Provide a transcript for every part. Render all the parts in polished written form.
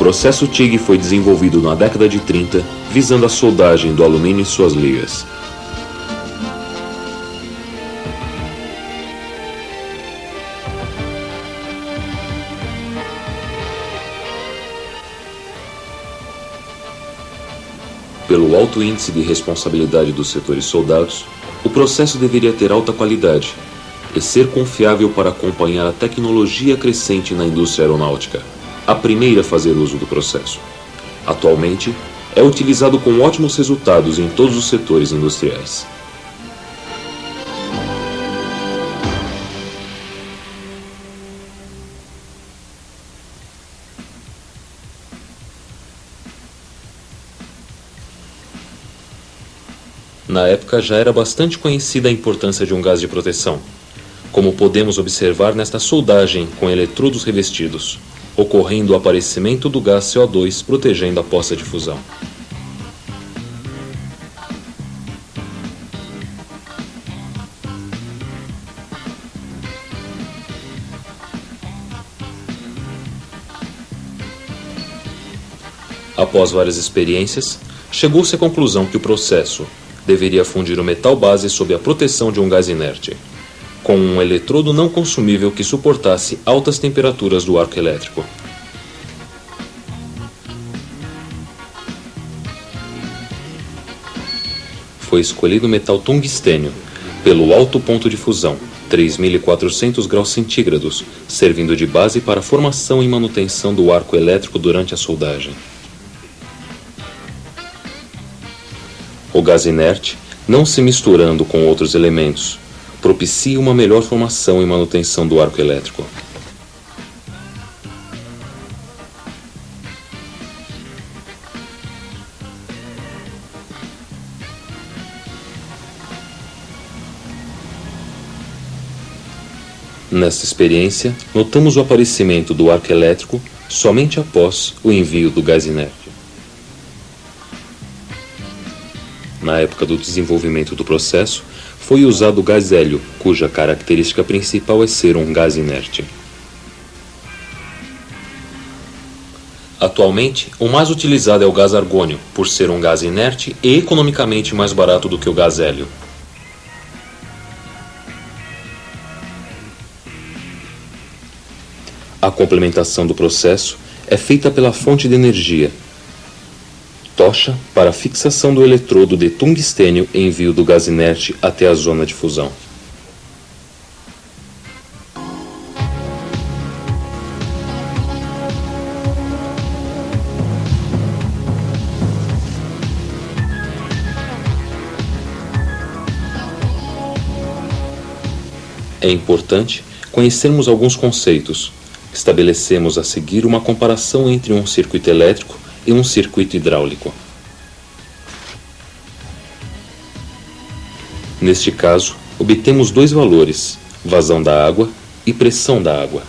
processo TIG foi desenvolvido na década de 30, visando a soldagem do alumínio em suas ligas. Pelo alto índice de responsabilidade dos setores soldados, o processo deveria ter alta qualidade e ser confiável para acompanhar a tecnologia crescente na indústria aeronáutica, a primeira a fazer uso do processo. Atualmente, é utilizado com ótimos resultados em todos os setores industriais. Na época já era bastante conhecida a importância de um gás de proteção, como podemos observar nesta soldagem com eletrodos revestidos, ocorrendo o aparecimento do gás CO2 protegendo a poça de fusão. Após várias experiências, chegou-se à conclusão que o processo deveria fundir o metal base sob a proteção de um gás inerte, com um eletrodo não consumível que suportasse altas temperaturas do arco elétrico. Foi escolhido o metal tungstênio, pelo alto ponto de fusão, 3.400 graus centígrados, servindo de base para a formação e manutenção do arco elétrico durante a soldagem. O gás inerte, não se misturando com outros elementos, propicia uma melhor formação e manutenção do arco elétrico. Nesta experiência, notamos o aparecimento do arco elétrico somente após o envio do gás inerte. Na época do desenvolvimento do processo, foi usado o gás hélio, cuja característica principal é ser um gás inerte. Atualmente, o mais utilizado é o gás argônio, por ser um gás inerte e economicamente mais barato do que o gás hélio. A complementação do processo é feita pela fonte de energia, tocha para a fixação do eletrodo de tungstênio e envio do gás inerte até a zona de fusão. É importante conhecermos alguns conceitos. Estabelecemos a seguir uma comparação entre um circuito elétrico e um circuito hidráulico. Neste caso, obtemos dois valores, vazão da água e pressão da água.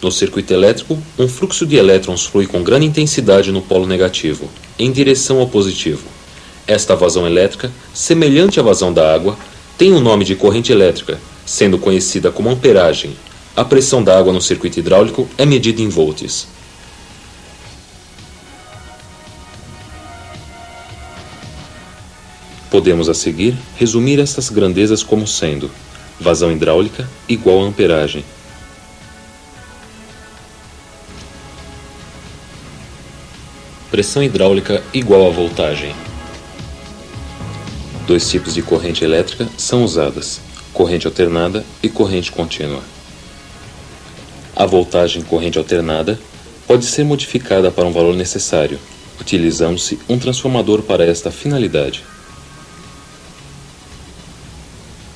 No circuito elétrico, um fluxo de elétrons flui com grande intensidade no polo negativo, em direção ao positivo. Esta vazão elétrica, semelhante à vazão da água, tem o nome de corrente elétrica, sendo conhecida como amperagem. A pressão da água no circuito hidráulico é medida em volts. Podemos a seguir resumir estas grandezas como sendo: vazão hidráulica igual a amperagem. Pressão hidráulica igual a voltagem. Dois tipos de corrente elétrica são usadas: corrente alternada e corrente contínua. A voltagem corrente alternada pode ser modificada para um valor necessário, utilizando-se um transformador para esta finalidade.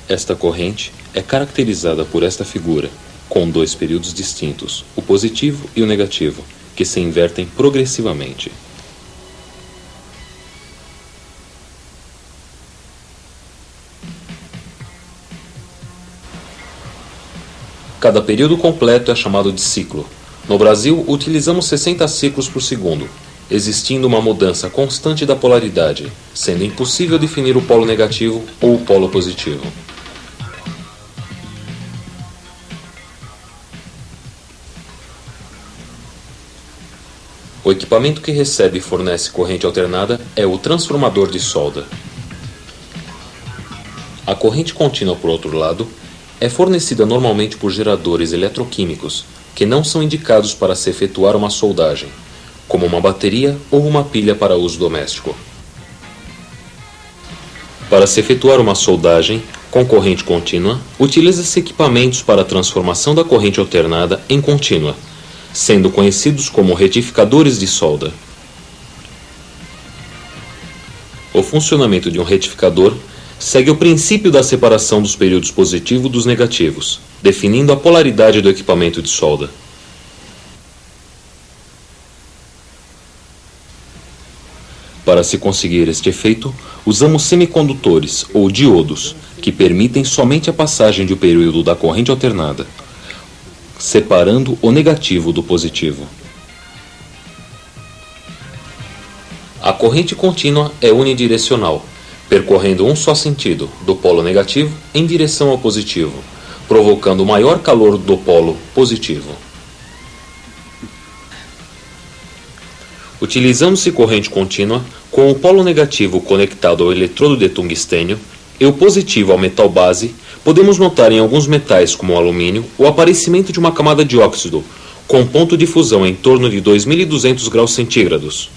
Esta corrente é caracterizada por esta figura, com dois períodos distintos, o positivo e o negativo, que se invertem progressivamente. Cada período completo é chamado de ciclo. No Brasil, utilizamos 60 ciclos por segundo. existindo uma mudança constante da polaridade, sendo impossível definir o polo negativo ou o polo positivo. O equipamento que recebe e fornece corrente alternada é o transformador de solda. A corrente contínua, por outro lado, é fornecida normalmente por geradores eletroquímicos, que não são indicados para se efetuar uma soldagem, como uma bateria ou uma pilha para uso doméstico. Para se efetuar uma soldagem com corrente contínua, utiliza-se equipamentos para a transformação da corrente alternada em contínua, sendo conhecidos como retificadores de solda. O funcionamento de um retificador segue o princípio da separação dos períodos positivos dos negativos, definindo a polaridade do equipamento de solda. Para se conseguir este efeito, usamos semicondutores ou diodos, que permitem somente a passagem de um período da corrente alternada, separando o negativo do positivo. A corrente contínua é unidirecional, percorrendo um só sentido, do polo negativo em direção ao positivo, provocando maior calor do polo positivo. Utilizando-se corrente contínua, com o polo negativo conectado ao eletrodo de tungstênio e o positivo ao metal base, podemos notar em alguns metais, como o alumínio, o aparecimento de uma camada de óxido, com ponto de fusão em torno de 2.200 graus centígrados.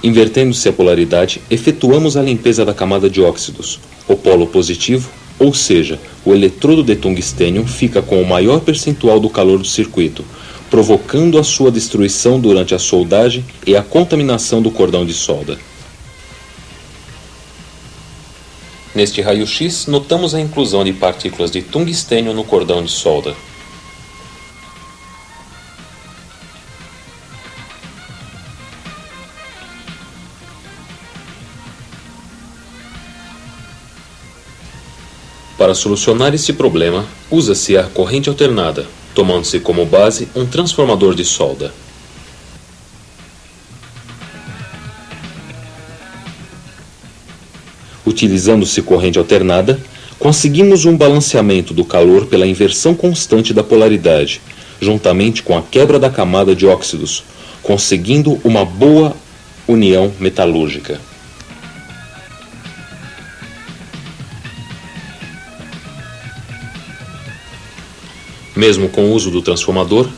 Invertendo-se a polaridade, efetuamos a limpeza da camada de óxidos. O polo positivo, ou seja, o eletrodo de tungstênio, fica com o maior percentual do calor do circuito, provocando a sua destruição durante a soldagem e a contaminação do cordão de solda. Neste raio-x, notamos a inclusão de partículas de tungstênio no cordão de solda. Para solucionar esse problema, usa-se a corrente alternada, tomando-se como base um transformador de solda. Utilizando-se corrente alternada, conseguimos um balanceamento do calor pela inversão constante da polaridade, juntamente com a quebra da camada de óxidos, conseguindo uma boa união metalúrgica. Mesmo com o uso do transformador,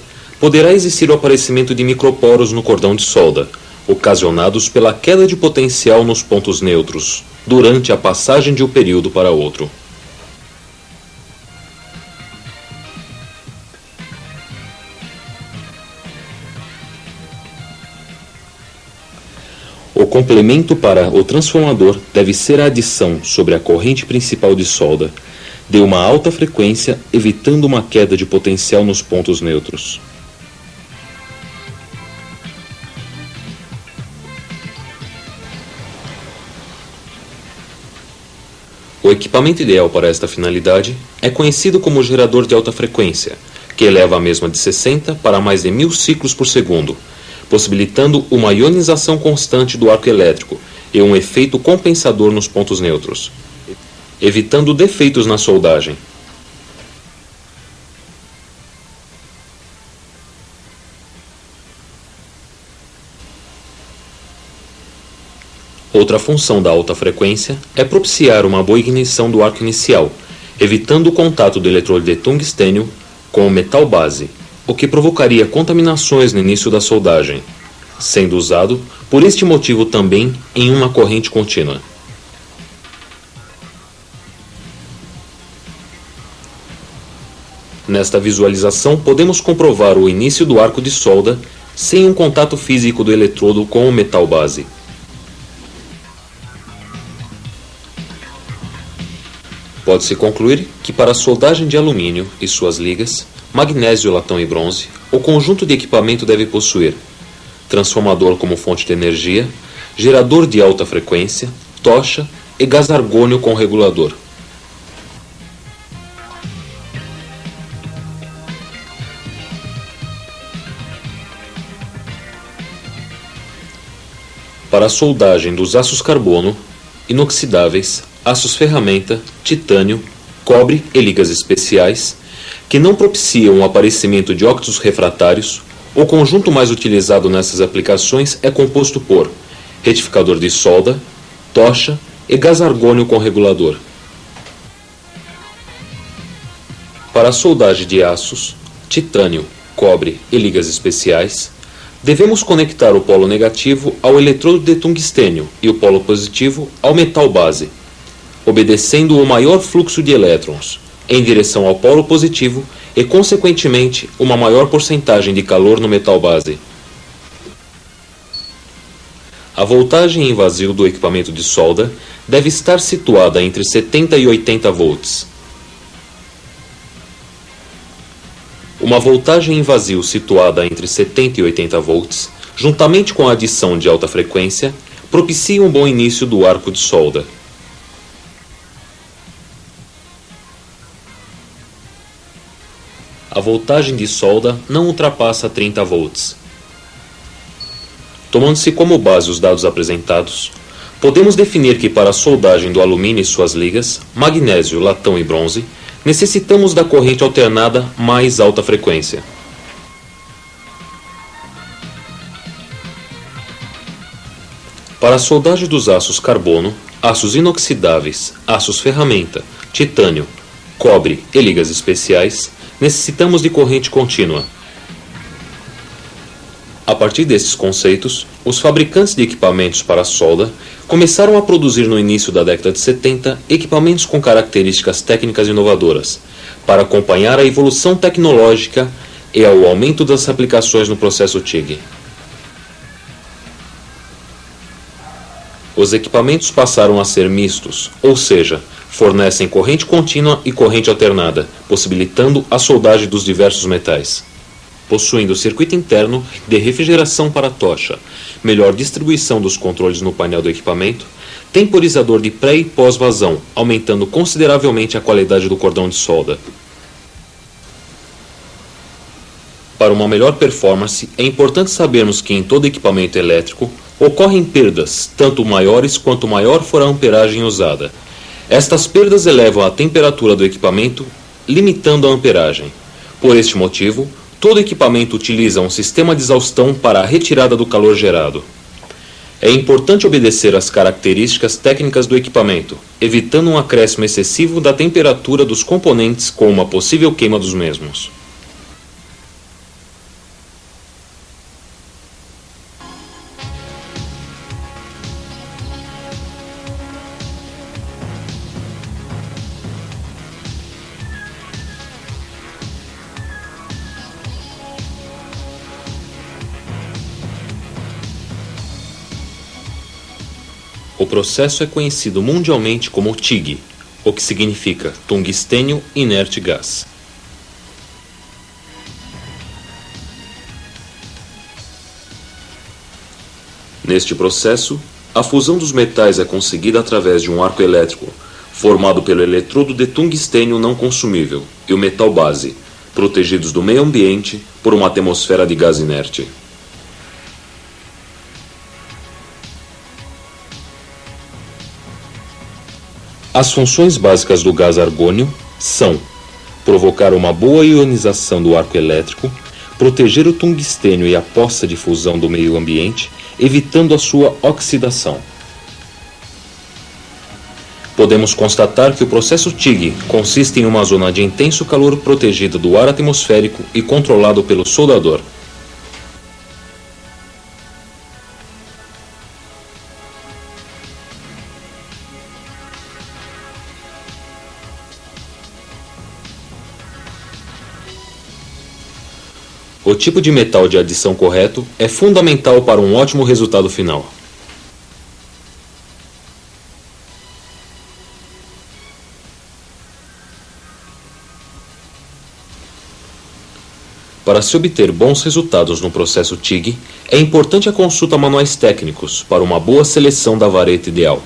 poderá existir o aparecimento de microporos no cordão de solda, ocasionados pela queda de potencial nos pontos neutros, durante a passagem de um período para outro. O complemento para o transformador deve ser a adição sobre a corrente principal de solda, de uma alta frequência, evitando uma queda de potencial nos pontos neutros. O equipamento ideal para esta finalidade é conhecido como gerador de alta frequência, que eleva a mesma de 60 para mais de 1000 ciclos por segundo, possibilitando uma ionização constante do arco elétrico e um efeito compensador nos pontos neutros, evitando defeitos na soldagem. Outra função da alta frequência é propiciar uma boa ignição do arco inicial, evitando o contato do eletrodo de tungstênio com o metal base, o que provocaria contaminações no início da soldagem, sendo usado, por este motivo também, em uma corrente contínua. Nesta visualização, podemos comprovar o início do arco de solda sem um contato físico do eletrodo com o metal base. Pode-se concluir que para a soldagem de alumínio e suas ligas, magnésio, latão e bronze, o conjunto de equipamento deve possuir transformador como fonte de energia, gerador de alta frequência, tocha e gás argônio com regulador. para a soldagem dos aços carbono, inoxidáveis, aços ferramenta, titânio, cobre e ligas especiais, que não propiciam o aparecimento de óxidos refratários. O conjunto mais utilizado nessas aplicações é composto por retificador de solda, tocha e gás argônio com regulador. Para a soldagem de aços, titânio, cobre e ligas especiais, devemos conectar o polo negativo ao eletrodo de tungstênio e o polo positivo ao metal base, obedecendo o maior fluxo de elétrons em direção ao polo positivo e, consequentemente, uma maior porcentagem de calor no metal base. A voltagem em vazio do equipamento de solda deve estar situada entre 70 e 80 volts. Uma voltagem em vazio situada entre 70 e 80 volts, juntamente com a adição de alta frequência, propicia um bom início do arco de solda. A voltagem de solda não ultrapassa 30 volts. Tomando-se como base os dados apresentados, podemos definir que para a soldagem do alumínio e suas ligas, magnésio, latão e bronze, necessitamos da corrente alternada mais alta frequência. Para a soldagem dos aços carbono, aços inoxidáveis, aços ferramenta, titânio, cobre e ligas especiais, necessitamos de corrente contínua. A partir desses conceitos, os fabricantes de equipamentos para solda começaram a produzir no início da década de 70 equipamentos com características técnicas inovadoras, para acompanhar a evolução tecnológica e ao aumento das aplicações no processo TIG. Os equipamentos passaram a ser mistos, ou seja, fornecem corrente contínua e corrente alternada, possibilitando a soldagem dos diversos metais. Possuindo circuito interno de refrigeração para a tocha, melhor distribuição dos controles no painel do equipamento, temporizador de pré e pós-vazão, aumentando consideravelmente a qualidade do cordão de solda. Para uma melhor performance, é importante sabermos que em todo equipamento elétrico ocorrem perdas, tanto maiores quanto maior for a amperagem usada. Estas perdas elevam a temperatura do equipamento, limitando a amperagem. Por este motivo, todo equipamento utiliza um sistema de exaustão para a retirada do calor gerado. É importante obedecer às características técnicas do equipamento, evitando um acréscimo excessivo da temperatura dos componentes com uma possível queima dos mesmos. O processo é conhecido mundialmente como TIG, o que significa tungstênio inerte gás. Neste processo, a fusão dos metais é conseguida através de um arco elétrico, formado pelo eletrodo de tungstênio não consumível e o metal base, protegidos do meio ambiente por uma atmosfera de gás inerte. As funções básicas do gás argônio são provocar uma boa ionização do arco elétrico, proteger o tungstênio e a poça de fusão do meio ambiente, evitando a sua oxidação. Podemos constatar que o processo TIG consiste em uma zona de intenso calor protegida do ar atmosférico e controlado pelo soldador. O tipo de metal de adição correto é fundamental para um ótimo resultado final. Para se obter bons resultados no processo TIG, é importante a consulta a manuais técnicos para uma boa seleção da vareta ideal.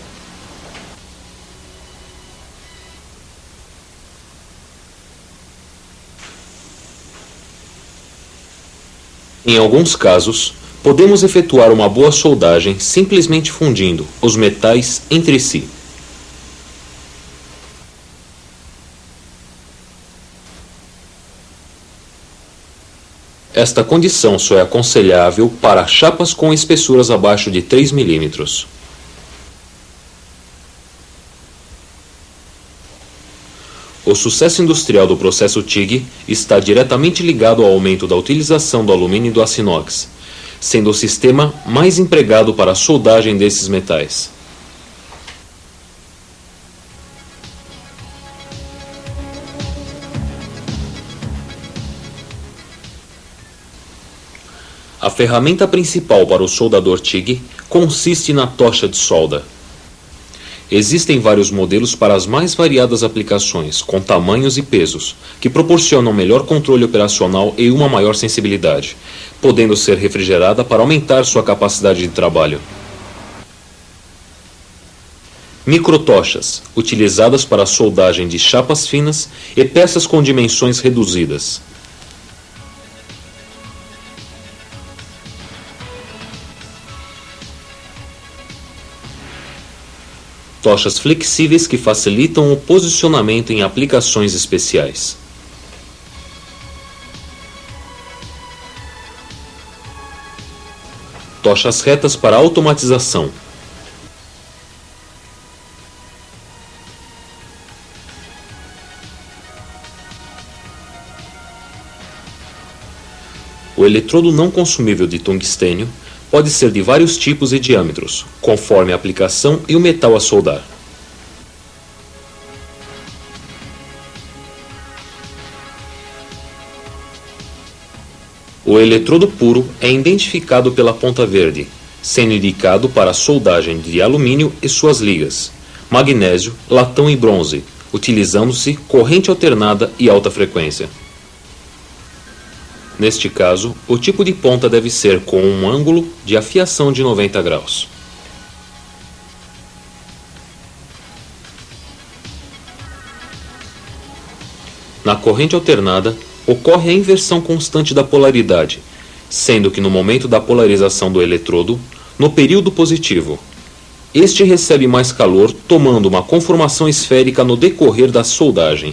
Em alguns casos, Podemos efetuar uma boa soldagem simplesmente fundindo os metais entre si. Esta condição só é aconselhável para chapas com espessuras abaixo de 3 mm. O sucesso industrial do processo TIG está diretamente ligado ao aumento da utilização do alumínio e do aço inox, sendo o sistema mais empregado para a soldagem desses metais. A ferramenta principal para o soldador TIG consiste na tocha de solda. Existem vários modelos para as mais variadas aplicações, com tamanhos e pesos, que proporcionam melhor controle operacional e uma maior sensibilidade, podendo ser refrigerada para aumentar sua capacidade de trabalho. Microtochas, utilizadas para a soldagem de chapas finas e peças com dimensões reduzidas. Tochas flexíveis que facilitam o posicionamento em aplicações especiais. Tochas retas para automatização. O eletrodo não consumível de tungstênio pode ser de vários tipos e diâmetros, conforme a aplicação e o metal a soldar. O eletrodo puro é identificado pela ponta verde, sendo indicado para a soldagem de alumínio e suas ligas, magnésio, latão e bronze, utilizando-se corrente alternada e alta frequência. Neste caso, o tipo de ponta deve ser com um ângulo de afiação de 90 graus. Na corrente alternada, ocorre a inversão constante da polaridade, sendo que no momento da polarização do eletrodo, no período positivo, este recebe mais calor, tomando uma conformação esférica no decorrer da soldagem.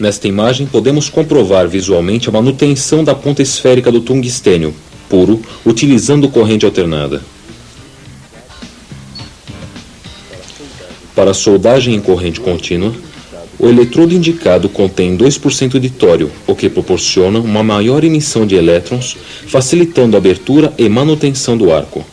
Nesta imagem, podemos comprovar visualmente a manutenção da ponta esférica do tungstênio puro, utilizando corrente alternada. Para a soldagem em corrente contínua, o eletrodo indicado contém 2% de tório, o que proporciona uma maior emissão de elétrons, facilitando a abertura e manutenção do arco.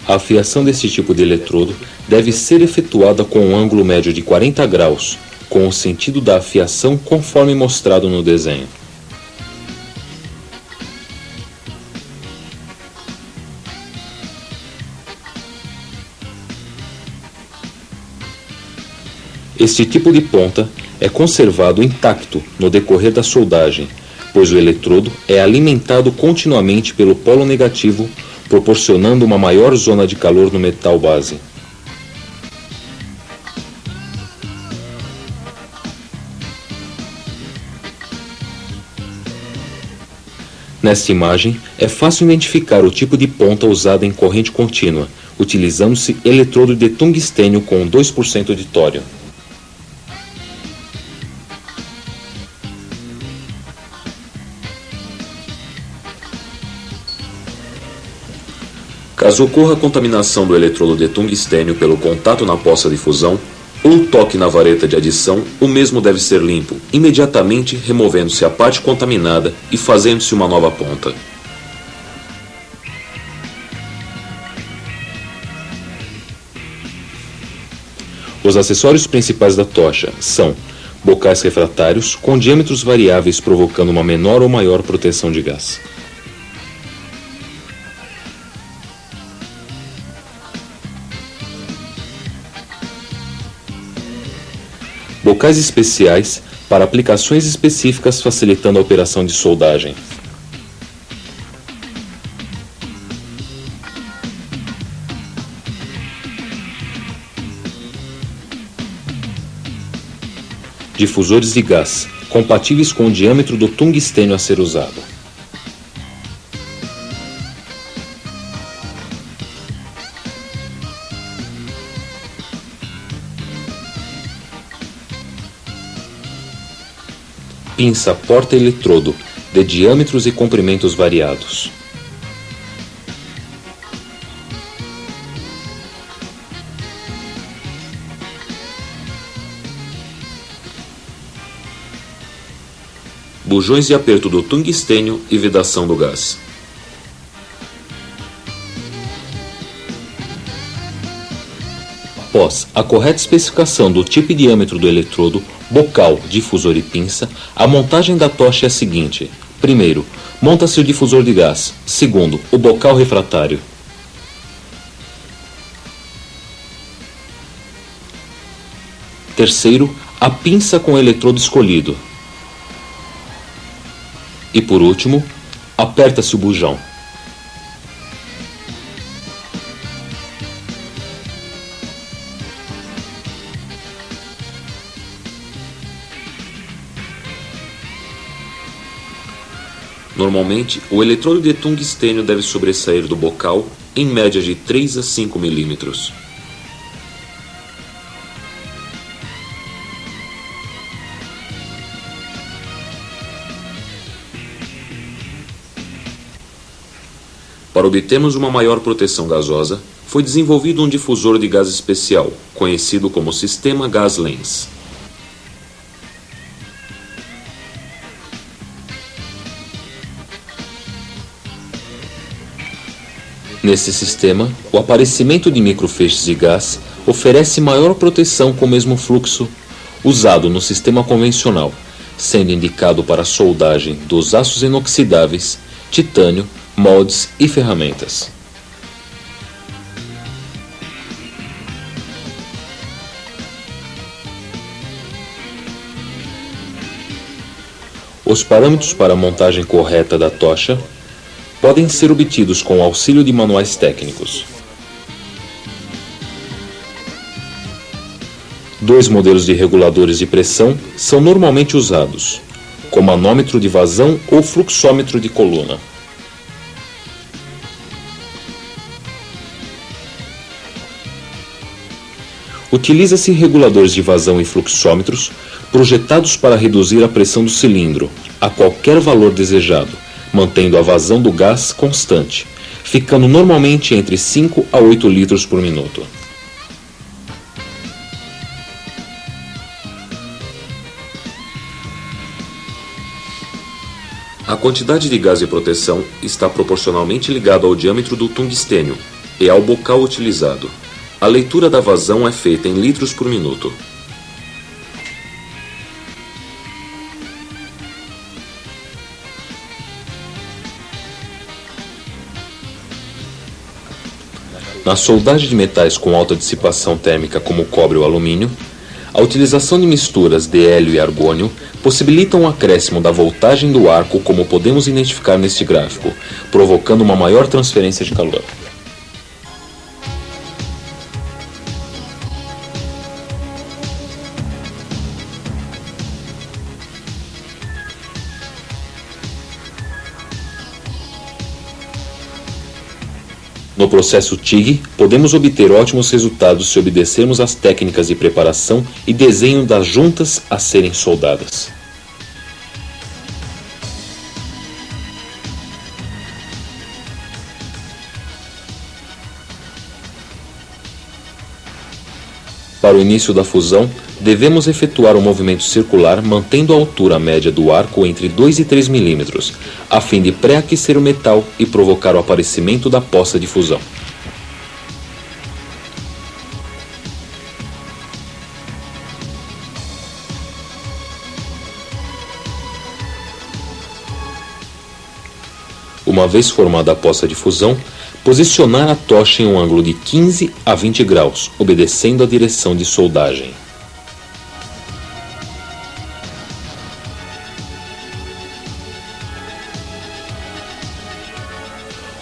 A afiação desse tipo de eletrodo deve ser efetuada com um ângulo médio de 40 graus, com o sentido da afiação conforme mostrado no desenho. Este tipo de ponta é conservado intacto no decorrer da soldagem, pois o eletrodo é alimentado continuamente pelo polo negativo, proporcionando uma maior zona de calor no metal base. Nesta imagem, é fácil identificar o tipo de ponta usada em corrente contínua, utilizando-se eletrodo de tungstênio com 2% de tório. Caso ocorra contaminação do eletrodo de tungstênio pelo contato na poça de fusão ou toque na vareta de adição, o mesmo deve ser limpo, imediatamente removendo-se a parte contaminada e fazendo-se uma nova ponta. Os acessórios principais da tocha são bocais refratários com diâmetros variáveis provocando uma menor ou maior proteção de gás. Bocais especiais para aplicações específicas facilitando a operação de soldagem. difusores de gás, compatíveis com o diâmetro do tungstênio a ser usado. Pinça porta-eletrodo, de diâmetros e comprimentos variados. Bujões de aperto do tungstênio e vedação do gás. Após a correta especificação do tipo e diâmetro do eletrodo, bocal, difusor e pinça, a montagem da tocha é a seguinte. Primeiro, monta-se o difusor de gás. Segundo, o bocal refratário. Terceiro, a pinça com o eletrodo escolhido. E por último, aperta-se o bujão. Normalmente, o eletrodo de tungstênio deve sobressair do bocal em média de 3 a 5 milímetros. Para obtermos uma maior proteção gasosa, foi desenvolvido um difusor de gás especial, conhecido como Sistema Gaz-Lens. Nesse sistema, o aparecimento de microfeixes de gás oferece maior proteção com o mesmo fluxo usado no sistema convencional, sendo indicado para a soldagem dos aços inoxidáveis, titânio, moldes e ferramentas. Os parâmetros para a montagem correta da tocha podem ser obtidos com o auxílio de manuais técnicos. 2 modelos de reguladores de pressão são normalmente usados, com manômetro de vazão ou fluxômetro de coluna. Utiliza-se reguladores de vazão e fluxômetros projetados para reduzir a pressão do cilindro a qualquer valor desejado, mantendo a vazão do gás constante, ficando normalmente entre 5 a 8 litros por minuto. A quantidade de gás de proteção está proporcionalmente ligada ao diâmetro do tungstênio e ao bocal utilizado. A leitura da vazão é feita em litros por minuto. Na soldagem de metais com alta dissipação térmica como o cobre ou alumínio, a utilização de misturas de hélio e argônio possibilita um acréscimo da voltagem do arco, como podemos identificar neste gráfico, provocando uma maior transferência de calor. No processo TIG, podemos obter ótimos resultados se obedecermos às técnicas de preparação e desenho das juntas a serem soldadas. Para o início da fusão, devemos efetuar um movimento circular mantendo a altura média do arco entre 2 e 3 milímetros, a fim de pré-aquecer o metal e provocar o aparecimento da poça de fusão. Uma vez formada a poça de fusão, posicionar a tocha em um ângulo de 15 a 20 graus, obedecendo a direção de soldagem.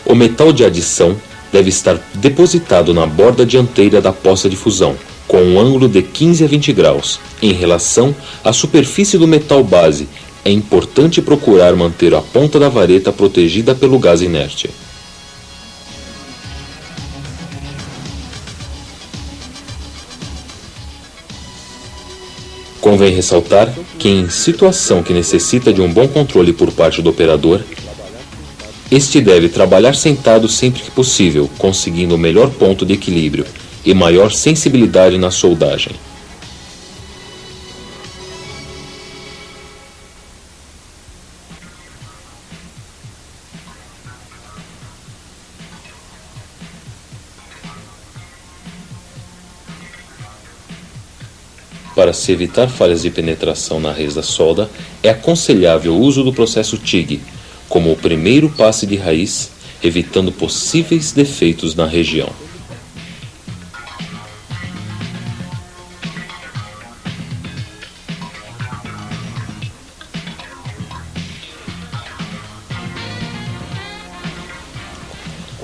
O metal de adição deve estar depositado na borda dianteira da poça de fusão, com um ângulo de 15 a 20 graus. Em relação à superfície do metal base, é importante procurar manter a ponta da vareta protegida pelo gás inerte. Convém ressaltar que, em situação que necessita de um bom controle por parte do operador, este deve trabalhar sentado sempre que possível, conseguindo o melhor ponto de equilíbrio e maior sensibilidade na soldagem. Para se evitar falhas de penetração na raiz da solda, é aconselhável o uso do processo TIG, como o primeiro passe de raiz, evitando possíveis defeitos na região.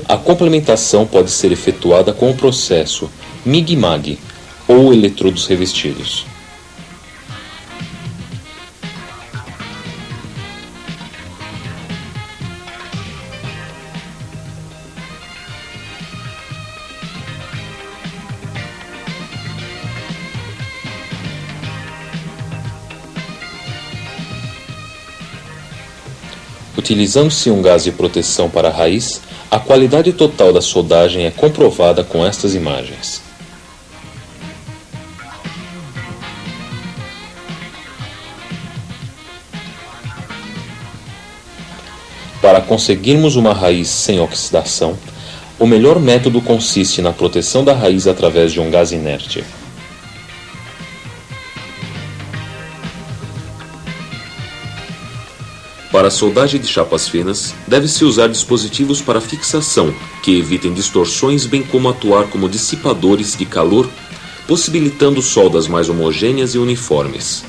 A complementação pode ser efetuada com o processo MIG-MAG, ou eletrodos revestidos. Utilizando-se um gás de proteção para a raiz, a qualidade total da soldagem é comprovada com estas imagens. Para conseguirmos uma raiz sem oxidação, o melhor método consiste na proteção da raiz através de um gás inerte. Para a soldagem de chapas finas, deve-se usar dispositivos para fixação que evitem distorções, bem como atuar como dissipadores de calor, possibilitando soldas mais homogêneas e uniformes.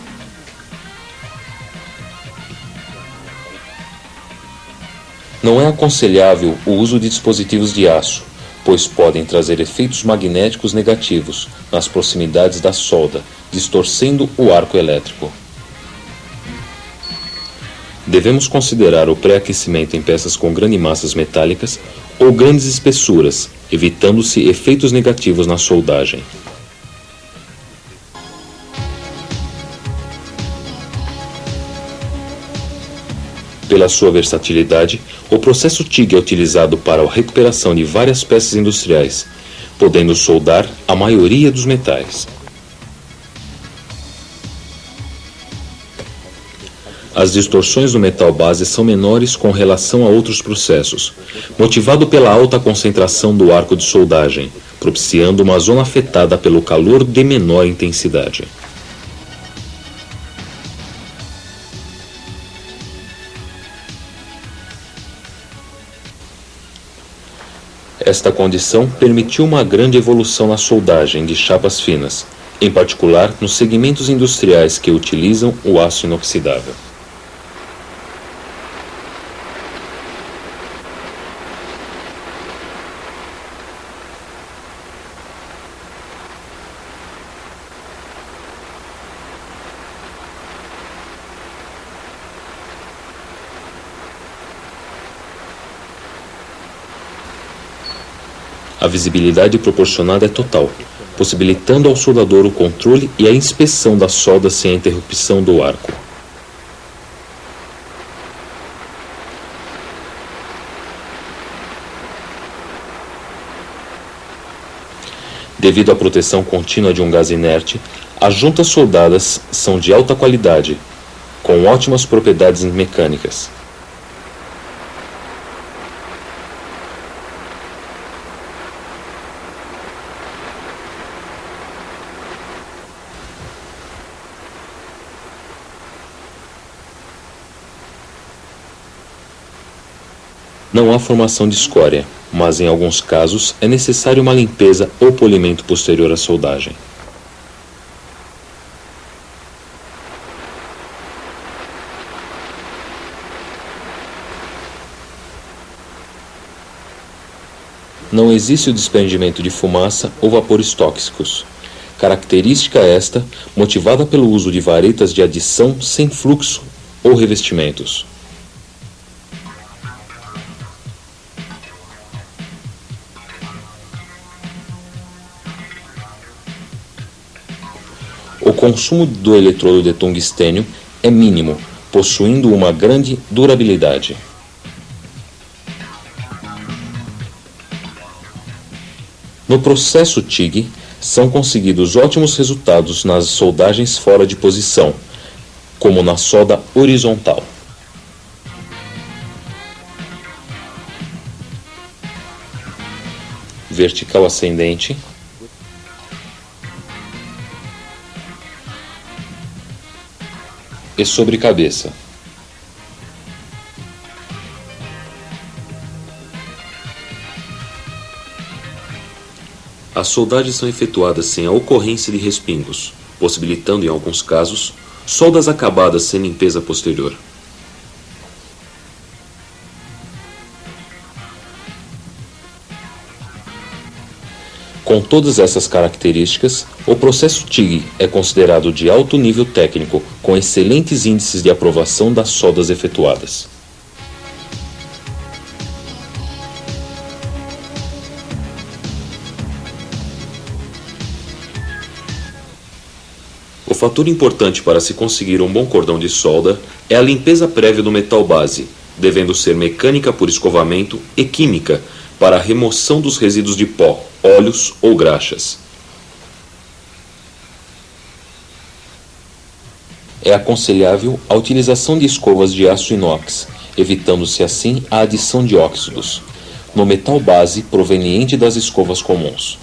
Não é aconselhável o uso de dispositivos de aço, pois podem trazer efeitos magnéticos negativos nas proximidades da solda, distorcendo o arco elétrico. Devemos considerar o pré-aquecimento em peças com grandes massas metálicas ou grandes espessuras, evitando-se efeitos negativos na soldagem. Pela sua versatilidade, o processo TIG é utilizado para a recuperação de várias peças industriais, podendo soldar a maioria dos metais. As distorções do metal base são menores com relação a outros processos, motivado pela alta concentração do arco de soldagem, propiciando uma zona afetada pelo calor de menor intensidade. Esta condição permitiu uma grande evolução na soldagem de chapas finas, em particular nos segmentos industriais que utilizam o aço inoxidável. A visibilidade proporcionada é total, possibilitando ao soldador o controle e a inspeção da solda sem a interrupção do arco. Devido à proteção contínua de um gás inerte, as juntas soldadas são de alta qualidade, com ótimas propriedades mecânicas. Não há formação de escória, mas em alguns casos é necessário uma limpeza ou polimento posterior à soldagem. Não existe o desprendimento de fumaça ou vapores tóxicos. Característica esta motivada pelo uso de varetas de adição sem fluxo ou revestimentos. O consumo do eletrodo de tungstênio é mínimo, possuindo uma grande durabilidade. No processo TIG, são conseguidos ótimos resultados nas soldagens fora de posição, como na solda horizontal. Vertical ascendente. E sobre cabeça. As soldagens são efetuadas sem a ocorrência de respingos, possibilitando, em alguns casos, soldas acabadas sem limpeza posterior. Com todas essas características, o processo TIG é considerado de alto nível técnico, com excelentes índices de aprovação das soldas efetuadas. O fator importante para se conseguir um bom cordão de solda é a limpeza prévia do metal base, devendo ser mecânica por escovamento e química para a remoção dos resíduos de pó, óleos ou graxas. É aconselhável a utilização de escovas de aço inox, evitando-se assim a adição de óxidos, no metal base proveniente das escovas comuns.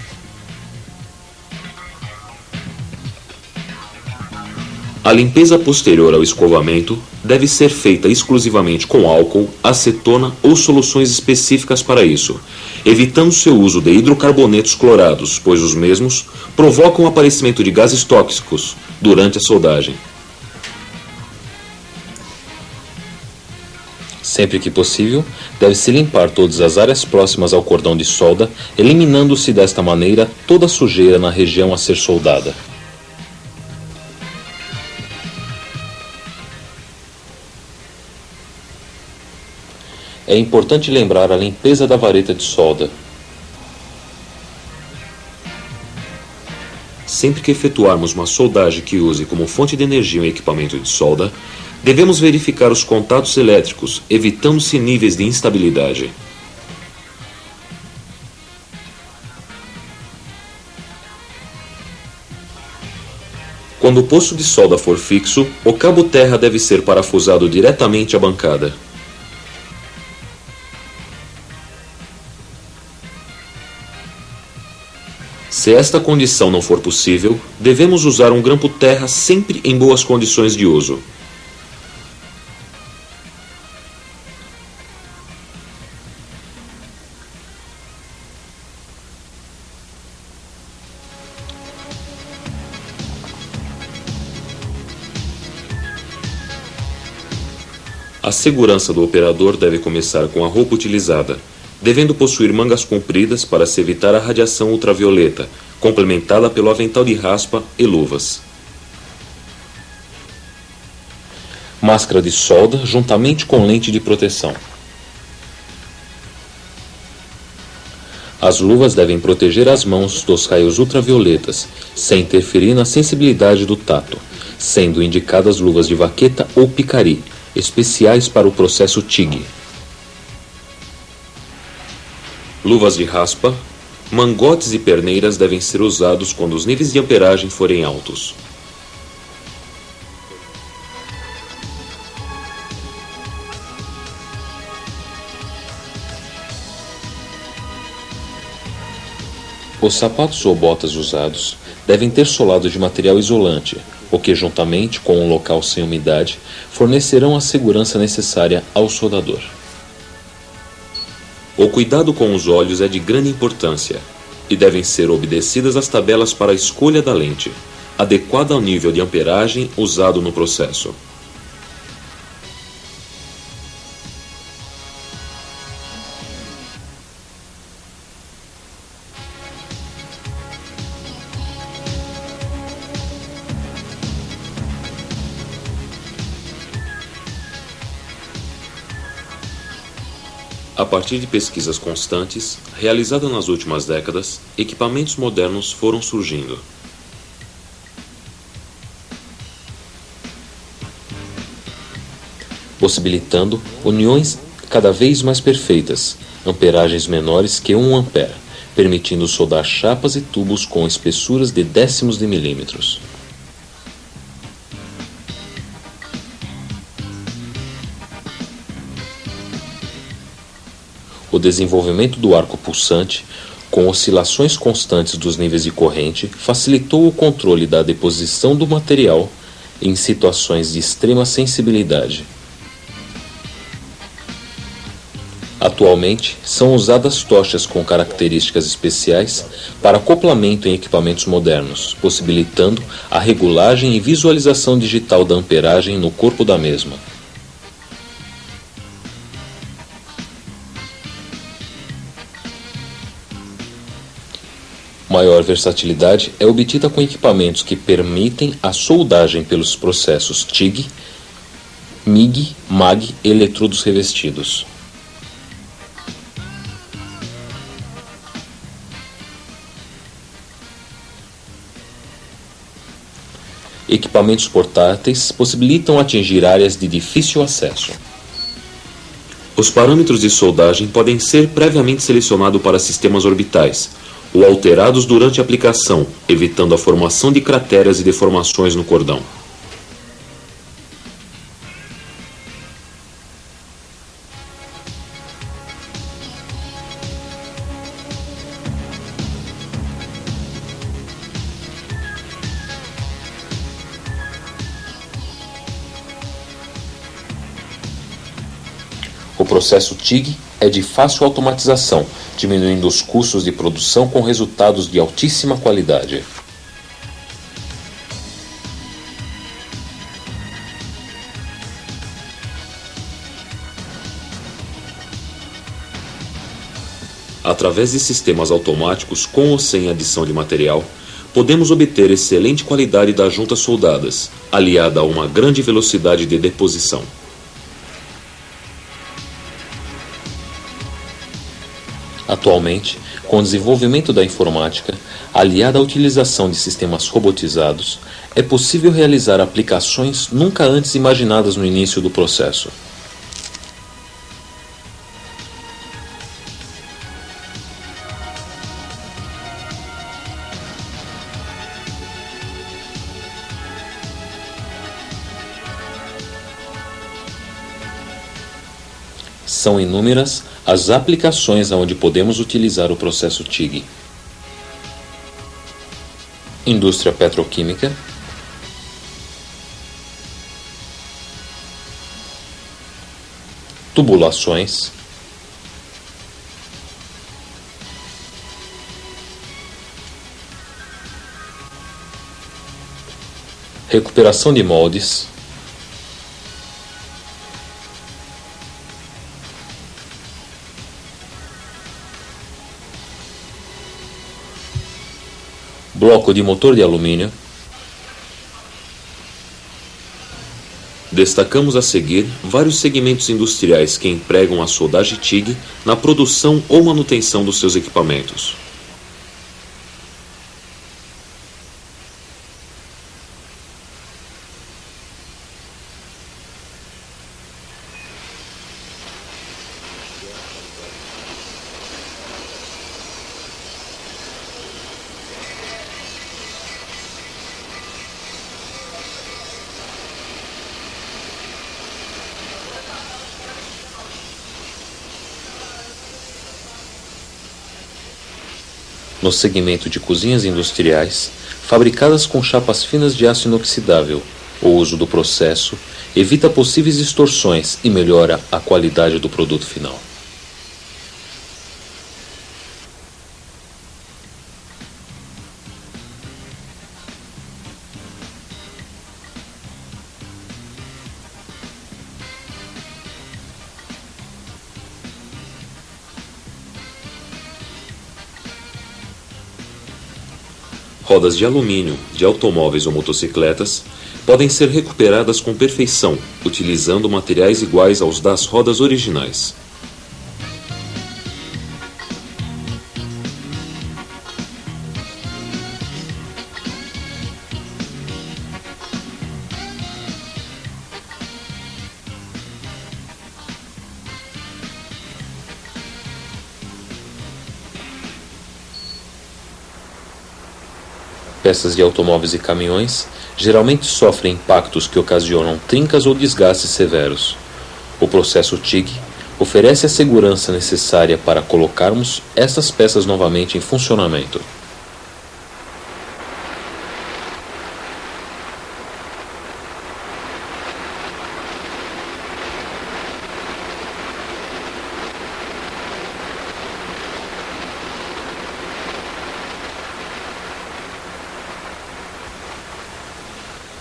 A limpeza posterior ao escovamento deve ser feita exclusivamente com álcool, acetona ou soluções específicas para isso, evitando-se o uso de hidrocarbonetos clorados, pois os mesmos provocam o aparecimento de gases tóxicos durante a soldagem. Sempre que possível, deve-se limpar todas as áreas próximas ao cordão de solda, eliminando-se desta maneira toda a sujeira na região a ser soldada. É importante lembrar a limpeza da vareta de solda. Sempre que efetuarmos uma soldagem que use como fonte de energia um equipamento de solda, devemos verificar os contatos elétricos, evitando-se níveis de instabilidade. Quando o poço de solda for fixo, o cabo terra deve ser parafusado diretamente à bancada. Se esta condição não for possível, devemos usar um grampo terra sempre em boas condições de uso. A segurança do operador deve começar com a roupa utilizada, devendo possuir mangas compridas para se evitar a radiação ultravioleta, complementada pelo avental de raspa e luvas. Máscara de solda juntamente com lente de proteção. As luvas devem proteger as mãos dos raios ultravioletas, sem interferir na sensibilidade do tato, sendo indicadas luvas de vaqueta ou picari, especiais para o processo TIG. Luvas de raspa, mangotes e perneiras devem ser usados quando os níveis de amperagem forem altos. Os sapatos ou botas usados devem ter solado de material isolante, o que, juntamente com um local sem umidade, fornecerão a segurança necessária ao soldador. O cuidado com os olhos é de grande importância e devem ser obedecidas as tabelas para a escolha da lente, adequada ao nível de amperagem usado no processo. partir de pesquisas constantes, realizadas nas últimas décadas, equipamentos modernos foram surgindo. Possibilitando uniões cada vez mais perfeitas, amperagens menores que 1 ampere, permitindo soldar chapas e tubos com espessuras de décimos de milímetros. O desenvolvimento do arco pulsante, com oscilações constantes dos níveis de corrente, facilitou o controle da deposição do material em situações de extrema sensibilidade. Atualmente, são usadas tochas com características especiais para acoplamento em equipamentos modernos, possibilitando a regulagem e visualização digital da amperagem no corpo da mesma. Maior versatilidade é obtida com equipamentos que permitem a soldagem pelos processos TIG, MIG, MAG e eletrodos revestidos. Equipamentos portáteis possibilitam atingir áreas de difícil acesso. Os parâmetros de soldagem podem ser previamente selecionados para sistemas orbitais, ou alterados durante a aplicação, evitando a formação de crateras e deformações no cordão. O processo TIG é de fácil automatização, diminuindo os custos de produção com resultados de altíssima qualidade. Através de sistemas automáticos com ou sem adição de material, podemos obter excelente qualidade das juntas soldadas, aliada a uma grande velocidade de deposição. Atualmente, com o desenvolvimento da informática, aliada à utilização de sistemas robotizados, é possível realizar aplicações nunca antes imaginadas no início do processo. São inúmeras as aplicações onde podemos utilizar o processo TIG. Indústria petroquímica, tubulações, recuperação de moldes, bloco de motor de alumínio. Destacamos a seguir vários segmentos industriais que empregam a soldagem TIG na produção ou manutenção dos seus equipamentos. No segmento de cozinhas industriais, fabricadas com chapas finas de aço inoxidável, o uso do processo evita possíveis distorções e melhora a qualidade do produto final. Rodas de alumínio de automóveis ou motocicletas podem ser recuperadas com perfeição, utilizando materiais iguais aos das rodas originais. peças de automóveis e caminhões geralmente sofrem impactos que ocasionam trincas ou desgastes severos. O processo TIG oferece a segurança necessária para colocarmos essas peças novamente em funcionamento.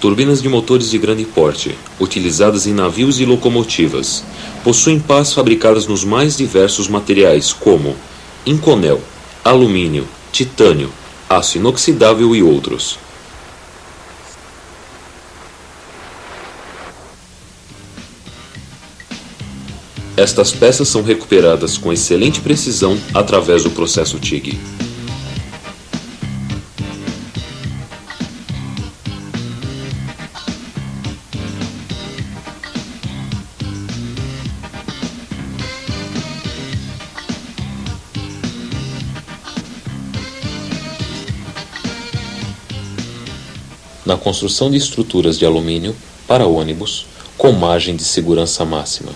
Turbinas de motores de grande porte, utilizadas em navios e locomotivas, possuem pás fabricadas nos mais diversos materiais como Inconel, alumínio, titânio, aço inoxidável e outros. Estas peças são recuperadas com excelente precisão através do processo TIG. Na construção de estruturas de alumínio para ônibus com margem de segurança máxima.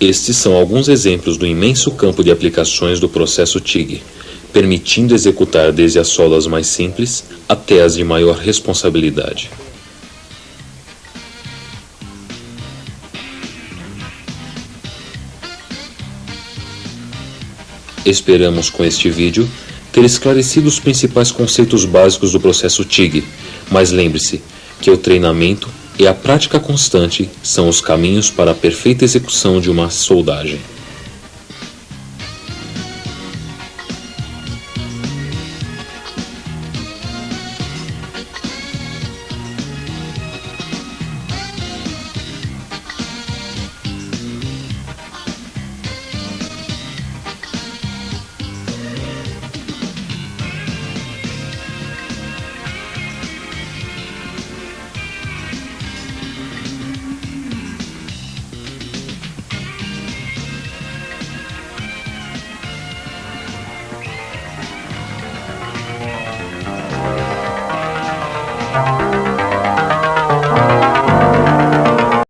Estes são alguns exemplos do imenso campo de aplicações do processo TIG, permitindo executar desde as soldas mais simples até as de maior responsabilidade. Esperamos com este vídeo ter esclarecido os principais conceitos básicos do processo TIG, mas lembre-se que o treinamento e a prática constante são os caminhos para a perfeita execução de uma soldagem.